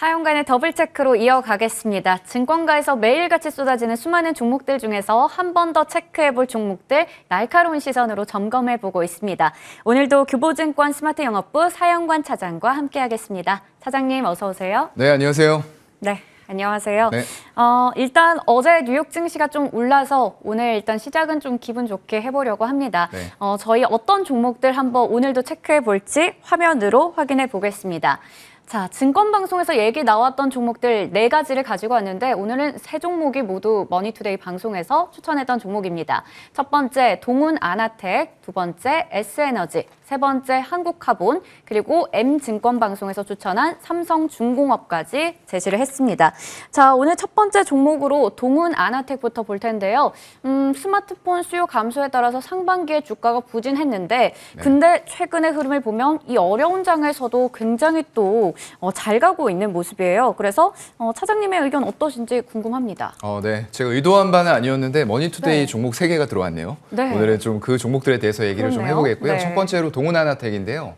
사연간의 더블 체크로 이어가겠습니다. 증권가에서 매일같이 쏟아지는 수많은 종목들 중에서 한 번 더 체크해볼 종목들 날카로운 시선으로 점검해보고 있습니다. 오늘도 교보증권 스마트영업부 사연관 차장과 함께하겠습니다. 차장님 어서 오세요. 네, 안녕하세요. 네. 안녕하세요. 네. 일단 어제 뉴욕 증시가 좀 올라서 오늘 일단 시작은 좀 기분 좋게 해보려고 합니다. 네. 저희 어떤 종목들 한번 오늘도 체크해 볼지 화면으로 확인해 보겠습니다. 자, 증권방송에서 얘기 나왔던 종목들 4가지를 가지고 왔는데 오늘은 3종목이 모두 머니투데이 방송에서 추천했던 종목입니다. 첫 번째 동훈아나텍, 두 번째 S에너지, 세 번째 한국카본, 그리고 M증권방송에서 추천한 삼성중공업까지 제시를 했습니다. 자, 오늘 첫 번째 종목으로 동훈아나텍부터 볼 텐데요. 스마트폰 수요 감소에 따라서 상반기에 주가가 부진했는데 근데 최근의 흐름을 보면 이 어려운 장에서도 굉장히 또 잘 가고 있는 모습이에요. 그래서 차장님의 의견 어떠신지 궁금합니다. 네. 제가 의도한 바는 아니었는데 머니투데이 네. 종목 3개가 들어왔네요. 네. 오늘은 좀 그 종목들에 대해서 얘기를 그렇네요. 좀 해보겠고요. 네. 첫 번째로 동훈아나텍인데요.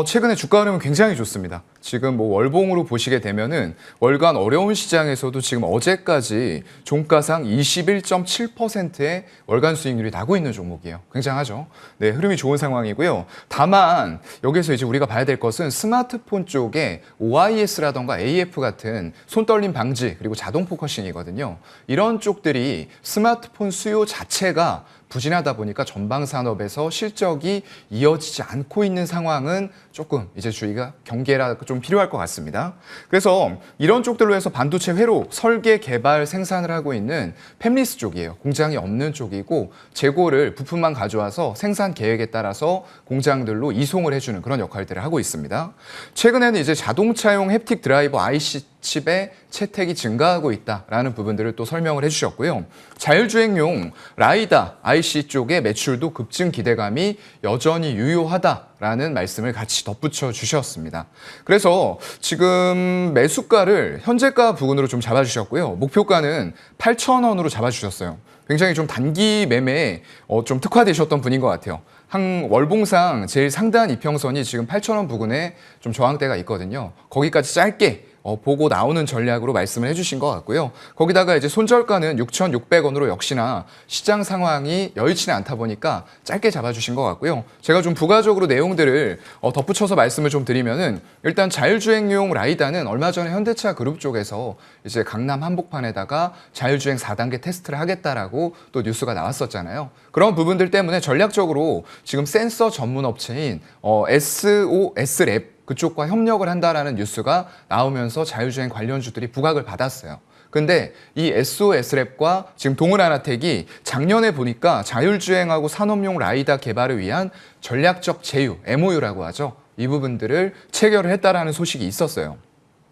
최근에 주가 흐름은 굉장히 좋습니다. 지금 뭐 월봉으로 보시게 되면은 월간 어려운 시장에서도 지금 어제까지 종가상 21.7%의 월간 수익률이 나고 있는 종목이에요. 굉장하죠. 네, 흐름이 좋은 상황이고요. 다만 여기서 이제 우리가 봐야 될 것은 스마트폰 쪽에 OIS라던가 AF 같은 손떨림 방지 그리고 자동 포커싱이거든요. 이런 쪽들이 스마트폰 수요 자체가 부진하다 보니까 전방 산업에서 실적이 이어지지 않고 있는 상황은 조금 이제 주의가 경계가 좀 필요할 것 같습니다. 그래서 이런 쪽들로 해서 반도체 회로 설계, 개발, 생산을 하고 있는 팹리스 쪽이에요. 공장이 없는 쪽이고 재고를 부품만 가져와서 생산 계획에 따라서 공장들로 이송을 해주는 그런 역할들을 하고 있습니다. 최근에는 이제 자동차용 햅틱 드라이버 IC 칩의 채택이 증가하고 있다라는 부분들을 또 설명을 해주셨고요. 자율주행용 라이다 IC 쪽의 매출도 급증 기대감이 여전히 유효하다라는 말씀을 같이 덧붙여 주셨습니다. 그래서 지금 매수가를 현재가 부근으로 좀 잡아주셨고요. 목표가는 8,000원으로 잡아주셨어요. 굉장히 좀 단기 매매에 좀 특화되셨던 분인 것 같아요. 한 월봉상 제일 상단 이평선이 지금 8,000원 부근에 좀 저항대가 있거든요. 거기까지 짧게 보고 나오는 전략으로 말씀을 해주신 것 같고요. 거기다가 이제 손절가는 6,600원으로 역시나 시장 상황이 여의치는 않다 보니까 짧게 잡아주신 것 같고요. 제가 좀 부가적으로 내용들을 덧붙여서 말씀을 좀 드리면은 일단 자율주행용 라이다는 얼마 전에 현대차 그룹 쪽에서 이제 강남 한복판에다가 자율주행 4단계 테스트를 하겠다라고 또 뉴스가 나왔었잖아요. 그런 부분들 때문에 전략적으로 지금 센서 전문 업체인 SOS랩 그쪽과 협력을 한다라는 뉴스가 나오면서 자율주행 관련주들이 부각을 받았어요. 근데 이 SOS랩과 지금 동훈아나텍이 작년에 보니까 자율주행하고 산업용 라이다 개발을 위한 전략적 제휴, MOU라고 하죠. 이 부분들을 체결을 했다라는 소식이 있었어요.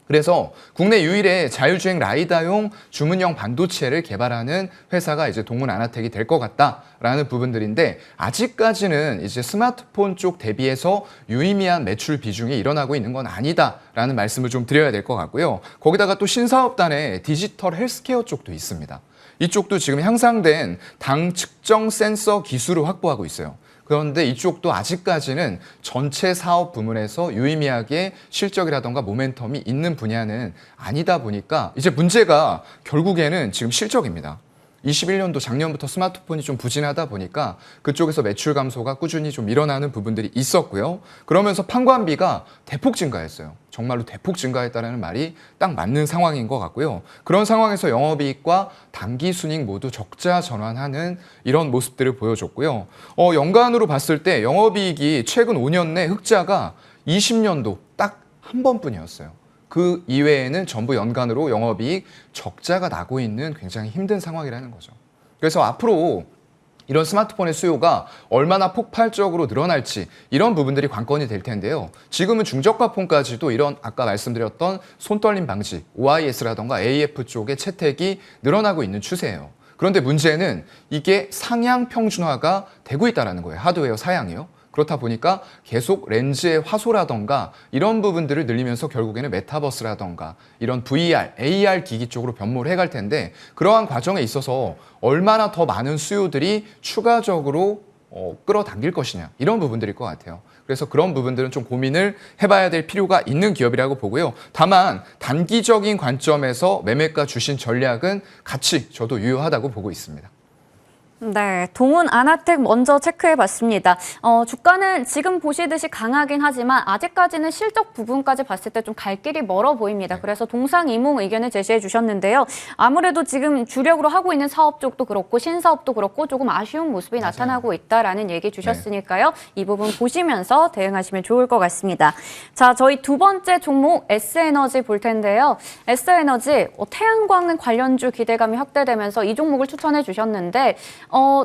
그래서 국내 유일의 자율주행 라이다용 주문형 반도체를 개발하는 회사가 이제 동훈아나텍이 될 것 같다라는 부분들인데 아직까지는 이제 스마트폰 쪽 대비해서 유의미한 매출 비중이 일어나고 있는 건 아니다라는 말씀을 좀 드려야 될 것 같고요. 거기다가 또 신사업단에 디지털 헬스케어 쪽도 있습니다. 이쪽도 지금 향상된 당 측정 센서 기술을 확보하고 있어요. 그런데 이쪽도 아직까지는 전체 사업 부문에서 유의미하게 실적이라던가 모멘텀이 있는 분야는 아니다 보니까 이제 문제가 결국에는 지금 실적입니다. 21년도 작년부터 스마트폰이 좀 부진하다 보니까 그쪽에서 매출 감소가 꾸준히 좀 일어나는 부분들이 있었고요. 그러면서 판관비가 대폭 증가했어요. 정말로 대폭 증가했다는 말이 딱 맞는 상황인 것 같고요. 그런 상황에서 영업이익과 당기순이익 모두 적자 전환하는 이런 모습들을 보여줬고요. 연간으로 봤을 때 영업이익이 최근 5년 내 흑자가 20년도 딱 한 번뿐이었어요. 그 이외에는 전부 연간으로 영업이익 적자가 나고 있는 굉장히 힘든 상황이라는 거죠. 그래서 앞으로 이런 스마트폰의 수요가 얼마나 폭발적으로 늘어날지 이런 부분들이 관건이 될 텐데요. 지금은 중저가 폰까지도 이런 아까 말씀드렸던 손떨림 방지, OIS라던가 AF 쪽의 채택이 늘어나고 있는 추세예요. 그런데 문제는 이게 상향 평준화가 되고 있다는 거예요. 하드웨어 사양이요. 그렇다 보니까 계속 렌즈의 화소라던가 이런 부분들을 늘리면서 결국에는 메타버스라던가 이런 VR, AR 기기 쪽으로 변모를 해갈 텐데 그러한 과정에 있어서 얼마나 더 많은 수요들이 추가적으로 끌어당길 것이냐 이런 부분들일 것 같아요. 그래서 그런 부분들은 좀 고민을 해봐야 될 필요가 있는 기업이라고 보고요. 다만 단기적인 관점에서 매매가 주신 전략은 같이 저도 유효하다고 보고 있습니다. 네, 동훈 아나텍 먼저 체크해봤습니다. 주가는 지금 보시듯이 강하긴 하지만 아직까지는 실적 부분까지 봤을 때 좀 갈 길이 멀어 보입니다. 그래서 동상이몽 의견을 제시해 주셨는데요. 아무래도 지금 주력으로 하고 있는 사업 쪽도 그렇고 신사업도 그렇고 조금 아쉬운 모습이 나타나고 있다라는 얘기 주셨으니까요. 이 부분 보시면서 대응하시면 좋을 것 같습니다. 자, 저희 두 번째 종목 S에너지 볼 텐데요. S에너지 태양광 관련주 기대감이 확대되면서 이 종목을 추천해 주셨는데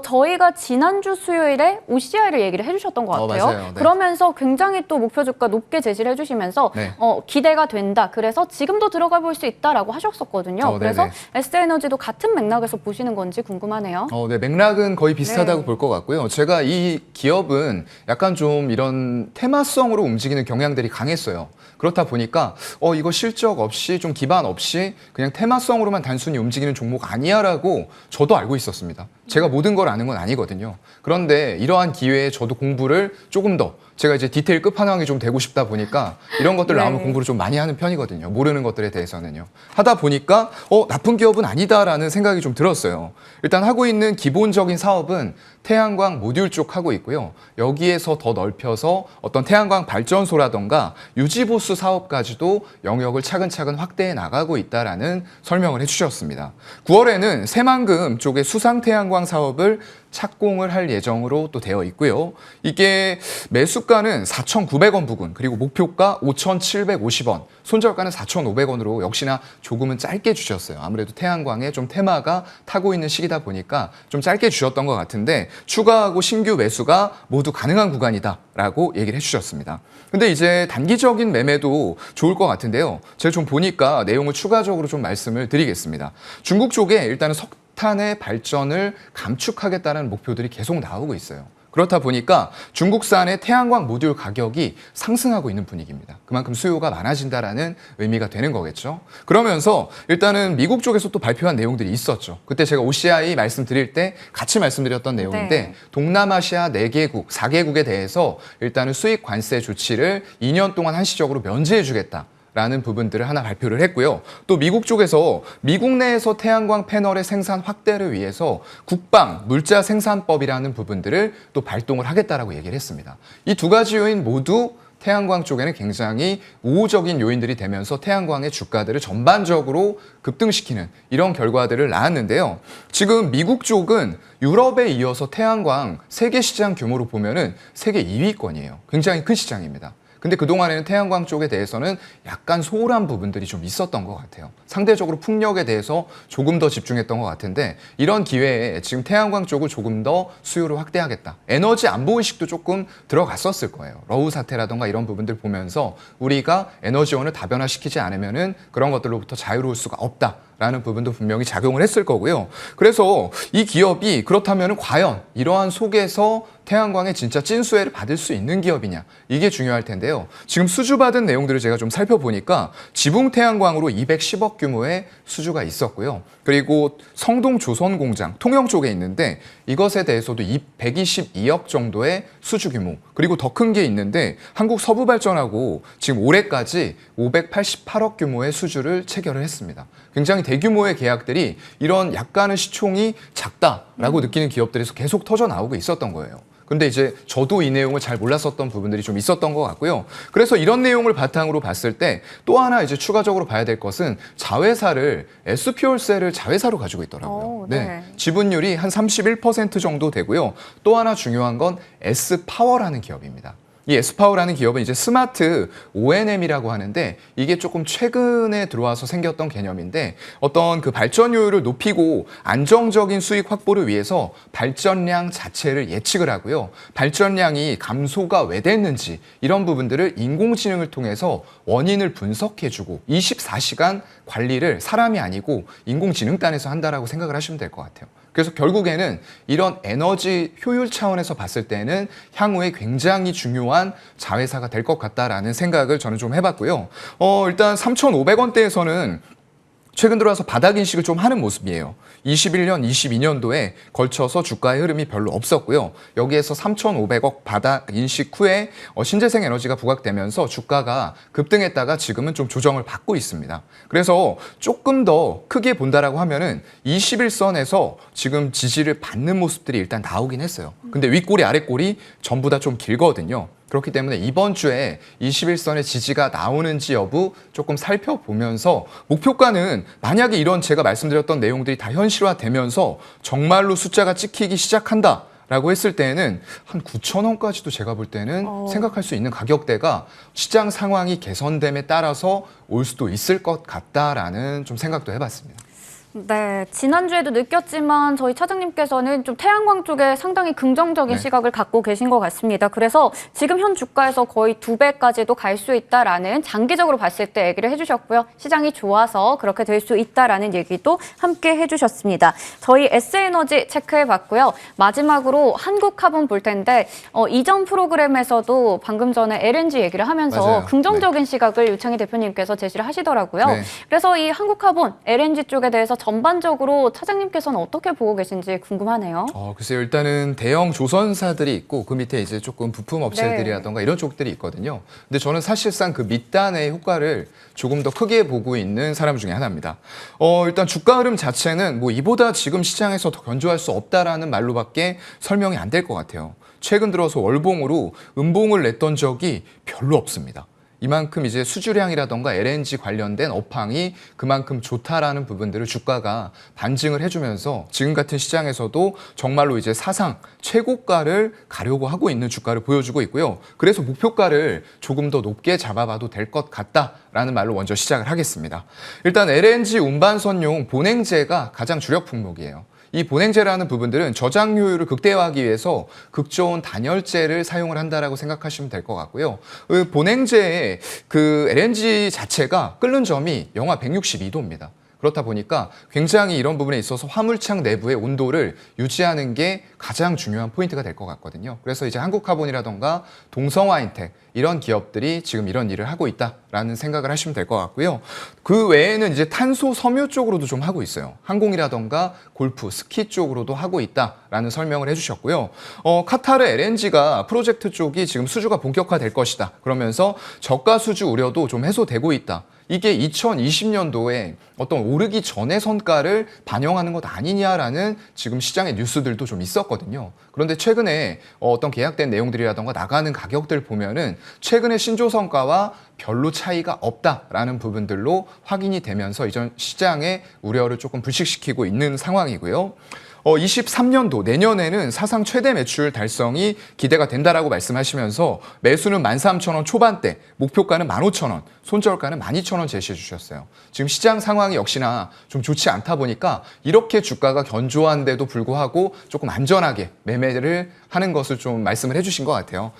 저희가 지난주 수요일에 OCI를 얘기를 해주셨던 것 같아요. 맞아요. 네. 그러면서 굉장히 또 목표 주가 높게 제시를 해주시면서 네. 기대가 된다. 그래서 지금도 들어가 볼 수 있다라고 하셨었거든요. 그래서 S에너지도 같은 맥락에서 보시는 건지 궁금하네요. 네, 맥락은 거의 비슷하다고 네. 볼 것 같고요. 제가 이 기업은 약간 좀 이런 테마성으로 움직이는 경향들이 강했어요. 그렇다 보니까 이거 실적 없이 좀 기반 없이 그냥 테마성으로만 단순히 움직이는 종목 아니야라고 저도 알고 있었습니다. 제가 모든 걸 아는 건 아니거든요. 그런데 이러한 기회에 저도 공부를 조금 더 제가 이제 디테일 끝판왕이 좀 되고 싶다 보니까 이런 것들 나오면 네. 공부를 좀 많이 하는 편이거든요. 모르는 것들에 대해서는요. 하다 보니까 나쁜 기업은 아니다라는 생각이 좀 들었어요. 일단 하고 있는 기본적인 사업은 태양광 모듈 쪽 하고 있고요. 여기에서 더 넓혀서 어떤 태양광 발전소라던가 유지보수 사업까지도 영역을 차근차근 확대해 나가고 있다라는 설명을 해주셨습니다. 9월에는 새만금 쪽의 수상 태양광 사업을 착공을 할 예정으로 또 되어 있고요. 이게 매수가는 4,900원 부근, 그리고 목표가 5,750원, 손절가는 4,500원으로 역시나 조금은 짧게 주셨어요. 아무래도 태양광에 좀 테마가 타고 있는 시기다 보니까 좀 짧게 주셨던 것 같은데 추가하고 신규 매수가 모두 가능한 구간이다라고 얘기를 해주셨습니다. 근데 이제 단기적인 매매도 좋을 것 같은데요. 제가 좀 보니까 내용을 추가적으로 좀 말씀을 드리겠습니다. 중국 쪽에 일단은 석탄의 발전을 감축하겠다는 목표들이 계속 나오고 있어요. 그렇다 보니까 중국산의 태양광 모듈 가격이 상승하고 있는 분위기입니다. 그만큼 수요가 많아진다라는 의미가 되는 거겠죠. 그러면서 일단은 미국 쪽에서 또 발표한 내용들이 있었죠. 그때 제가 OCI 말씀드릴 때 같이 말씀드렸던 내용인데 네. 동남아시아 4개국, 4개국에 대해서 일단은 수입 관세 조치를 2년 동안 한시적으로 면제해 주겠다. 라는 부분들을 하나 발표를 했고요. 또 미국 쪽에서 미국 내에서 태양광 패널의 생산 확대를 위해서 국방 물자 생산법이라는 부분들을 또 발동을 하겠다라고 얘기를 했습니다. 이 두 가지 요인 모두 태양광 쪽에는 굉장히 우호적인 요인들이 되면서 태양광의 주가들을 전반적으로 급등시키는 이런 결과들을 낳았는데요. 지금 미국 쪽은 유럽에 이어서 태양광 세계 시장 규모로 보면은 세계 2위권이에요. 굉장히 큰 시장입니다. 근데 그동안에는 태양광 쪽에 대해서는 약간 소홀한 부분들이 좀 있었던 것 같아요. 상대적으로 풍력에 대해서 조금 더 집중했던 것 같은데 이런 기회에 지금 태양광 쪽을 조금 더 수요를 확대하겠다. 에너지 안보의식도 조금 들어갔었을 거예요. 러우 사태라던가 이런 부분들 보면서 우리가 에너지원을 다변화시키지 않으면은 그런 것들로부터 자유로울 수가 없다. 라는 부분도 분명히 작용을 했을 거고요. 그래서 이 기업이 그렇다면 과연 이러한 속에서 태양광의 진짜 찐수혜를 받을 수 있는 기업이냐 이게 중요할 텐데요. 지금 수주받은 내용들을 제가 좀 살펴보니까 지붕 태양광으로 210억 규모의 수주가 있었고요. 그리고 성동 조선공장 통영 쪽에 있는데 이것에 대해서도 122억 정도의 수주 규모 그리고 더 큰 게 있는데 한국 서부발전하고 지금 올해까지 588억 규모의 수주를 체결을 했습니다. 굉장히 대규모의 계약들이 이런 약간은 시총이 작다라고 느끼는 기업들에서 계속 터져 나오고 있었던 거예요. 근데 이제 저도 이 내용을 잘 몰랐었던 부분들이 좀 있었던 것 같고요. 그래서 이런 내용을 바탕으로 봤을 때 또 하나 이제 추가적으로 봐야 될 것은 자회사를 SP올셀을 자회사로 가지고 있더라고요. 네. 지분율이 한 31% 정도 되고요. 또 하나 중요한 건 S파워라는 기업입니다. 이 S파워라는 기업은 이제 스마트 O&M이라고 하는데 이게 조금 최근에 들어와서 생겼던 개념인데 어떤 그 발전율을 높이고 안정적인 수익 확보를 위해서 발전량 자체를 예측을 하고요. 발전량이 감소가 왜 됐는지 이런 부분들을 인공지능을 통해서 원인을 분석해주고 24시간 관리를 사람이 아니고 인공지능단에서 한다라고 생각을 하시면 될 것 같아요. 그래서 결국에는 이런 에너지 효율 차원에서 봤을 때는 향후에 굉장히 중요한 자회사가 될 것 같다라는 생각을 저는 좀 해봤고요. 일단 3,500원대에서는 최근 들어와서 바닥 인식을 좀 하는 모습이에요. 21년, 22년도에 걸쳐서 주가의 흐름이 별로 없었고요. 여기에서 3,500억 바닥 인식 후에 신재생 에너지가 부각되면서 주가가 급등했다가 지금은 좀 조정을 받고 있습니다. 그래서 조금 더 크게 본다라고 하면은 21선에서 지금 지지를 받는 모습들이 일단 나오긴 했어요. 근데 윗꼬리, 아랫꼬리 전부 다 좀 길거든요. 그렇기 때문에 이번 주에 21선의 지지가 나오는지 여부 조금 살펴보면서 목표가는 만약에 이런 제가 말씀드렸던 내용들이 다 현실화되면서 정말로 숫자가 찍히기 시작한다. 라고 했을 때에는 한 9,000원까지도 제가 볼 때는 생각할 수 있는 가격대가 시장 상황이 개선됨에 따라서 올 수도 있을 것 같다라는 좀 생각도 해봤습니다. 네, 지난주에도 느꼈지만 저희 차장님께서는 좀 태양광 쪽에 상당히 긍정적인 시각을 갖고 계신 것 같습니다. 그래서 지금 현 주가에서 거의 2배까지도 갈 수 있다라는 장기적으로 봤을 때 얘기를 해주셨고요. 시장이 좋아서 그렇게 될 수 있다라는 얘기도 함께 해주셨습니다. 저희 S에너지 체크해봤고요. 마지막으로 한국카본 볼 텐데 이전 프로그램에서도 방금 전에 LNG 얘기를 하면서 맞아요. 긍정적인 시각을 유창희 대표님께서 제시를 하시더라고요. 네. 그래서 이 한국카본 LNG 쪽에 대해서 전반적으로 차장님께서는 어떻게 보고 계신지 궁금하네요. 글쎄요. 일단은 대형 조선사들이 있고 그 밑에 이제 조금 부품 업체들이라던가 이런 쪽들이 있거든요. 근데 저는 사실상 그 밑단의 효과를 조금 더 크게 보고 있는 사람 중에 하나입니다. 일단 주가 흐름 자체는 뭐 이보다 지금 시장에서 더 견조할 수 없다라는 말로밖에 설명이 안 될 것 같아요. 최근 들어서 월봉으로 음봉을 냈던 적이 별로 없습니다. 이만큼 이제 수주량이라던가 LNG 관련된 업황이 그만큼 좋다라는 부분들을 주가가 반증을 해주면서 지금 같은 시장에서도 정말로 이제 사상 최고가를 가려고 하고 있는 주가를 보여주고 있고요. 그래서 목표가를 조금 더 높게 잡아봐도 될 것 같다라는 말로 먼저 시작을 하겠습니다. 일단 LNG 운반선용 본행제가 가장 주력 품목이에요. 이 본행제라는 부분들은 저장 효율을 극대화하기 위해서 극저온 단열재를 사용을 한다라고 생각하시면 될 것 같고요. 그 본행제의 그 LNG 자체가 끓는 점이 영하 162도입니다. 그렇다 보니까 굉장히 이런 부분에 있어서 화물창 내부의 온도를 유지하는 게 가장 중요한 포인트가 될 것 같거든요. 그래서 이제 한국카본이라던가 동성화인텍 이런 기업들이 지금 이런 일을 하고 있다라는 생각을 하시면 될 것 같고요. 그 외에는 이제 탄소 섬유 쪽으로도 좀 하고 있어요. 항공이라던가 골프, 스키 쪽으로도 하고 있다라는 설명을 해주셨고요. 카타르 LNG가 프로젝트 쪽이 지금 수주가 본격화될 것이다. 그러면서 저가 수주 우려도 좀 해소되고 있다. 이게 2020년도에 어떤 오르기 전의 성과를 반영하는 것 아니냐라는 지금 시장의 뉴스들도 좀 있었거든요. 그런데 최근에 어떤 계약된 내용들이라던가 나가는 가격들 보면은 최근의 신조 성과와 별로 차이가 없다라는 부분들로 확인이 되면서 이전 시장의 우려를 조금 불식시키고 있는 상황이고요. 23년도 내년에는 사상 최대 매출 달성이 기대가 된다라고 말씀하시면서 매수는 13,000원 초반대, 목표가는 15,000원, 손절가는 12,000원 제시해 주셨어요. 지금 시장 상황이 역시나 좀 좋지 않다 보니까 이렇게 주가가 견조한데도 불구하고 조금 안전하게 매매를 하는 것을 좀 말씀을 해주신 것 같아요.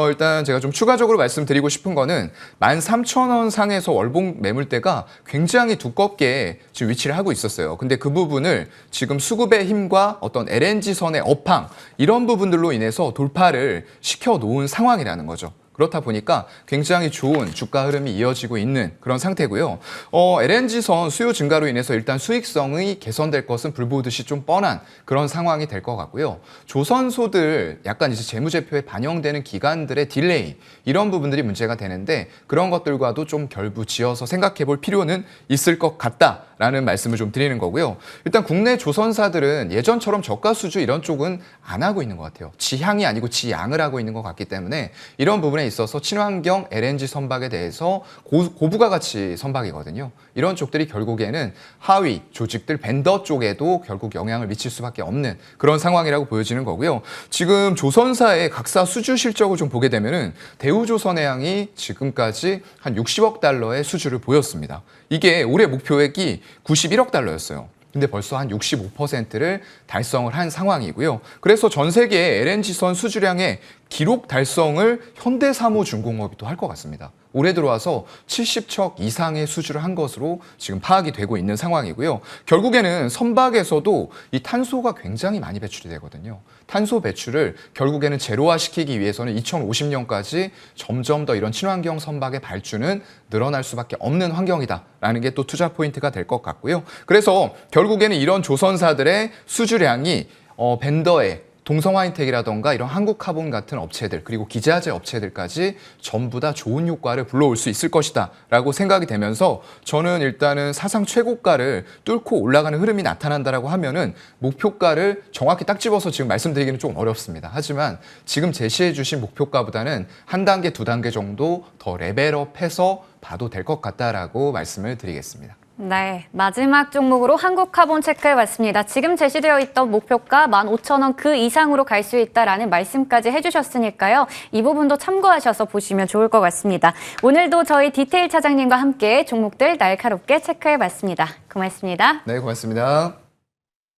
일단 제가 좀 추가적으로 말씀드리고 싶은 거는 13,000원 상에서 월봉 매물대가 굉장히 두껍게 지금 위치를 하고 있었어요. 근데 그 부분을 지금 수급의 힘과 어떤 LNG선의 업황 이런 부분들로 인해서 돌파를 시켜 놓은 상황이라는 거죠. 그렇다 보니까 굉장히 좋은 주가 흐름이 이어지고 있는 그런 상태고요. LNG선 수요 증가로 인해서 일단 수익성이 개선될 것은 불보듯이 좀 뻔한 그런 상황이 될 것 같고요. 조선소들 약간 이제 재무제표에 반영되는 기간들의 딜레이 이런 부분들이 문제가 되는데 그런 것들과도 좀 결부지어서 생각해 볼 필요는 있을 것 같다라는 말씀을 좀 드리는 거고요. 일단 국내 조선사들은 예전처럼 저가 수주 이런 쪽은 안 하고 있는 것 같아요. 지향이 아니고 지양을 하고 있는 것 같기 때문에 이런 부분에 있어서 친환경 LNG 선박에 대해서 고부가가치 선박이거든요. 이런 쪽들이 결국에는 하위 조직들 벤더 쪽에도 결국 영향을 미칠 수밖에 없는 그런 상황이라고 보여지는 거고요. 지금 조선사의 각사 수주 실적을 좀 보게 되면은 대우조선해양이 지금까지 한 60억 달러의 수주를 보였습니다. 이게 올해 목표액이 91억 달러였어요. 근데 벌써 한 65%를 달성을 한 상황이고요. 그래서 전 세계 LNG선 수주량의 기록 달성을 현대사무중공업이 또 할 것 같습니다. 올해 들어와서 70척 이상의 수주를 한 것으로 지금 파악이 되고 있는 상황이고요. 결국에는 선박에서도 이 탄소가 굉장히 많이 배출이 되거든요. 탄소 배출을 결국에는 제로화시키기 위해서는 2050년까지 점점 더 이런 친환경 선박의 발주는 늘어날 수밖에 없는 환경이다라는 게 또 투자 포인트가 될 것 같고요. 그래서 결국에는 이런 조선사들의 수주량이 벤더의 동성화인텍이라던가 이런 한국카본 같은 업체들 그리고 기자재 업체들까지 전부 다 좋은 효과를 불러올 수 있을 것이다 라고 생각이 되면서 저는 일단은 사상 최고가를 뚫고 올라가는 흐름이 나타난다라고 하면은 목표가를 정확히 딱 집어서 지금 말씀드리기는 좀 어렵습니다. 하지만 지금 제시해 주신 목표가보다는 한 단계, 두 단계 정도 더 레벨업해서 봐도 될 것 같다라고 말씀을 드리겠습니다. 네, 마지막 종목으로 한국카본 체크해봤습니다. 지금 제시되어 있던 목표가 15,000원 그 이상으로 갈 수 있다라는 말씀까지 해주셨으니까요. 이 부분도 참고하셔서 보시면 좋을 것 같습니다. 오늘도 저희 디테일 차장님과 함께 종목들 날카롭게 체크해봤습니다. 고맙습니다. 네, 고맙습니다.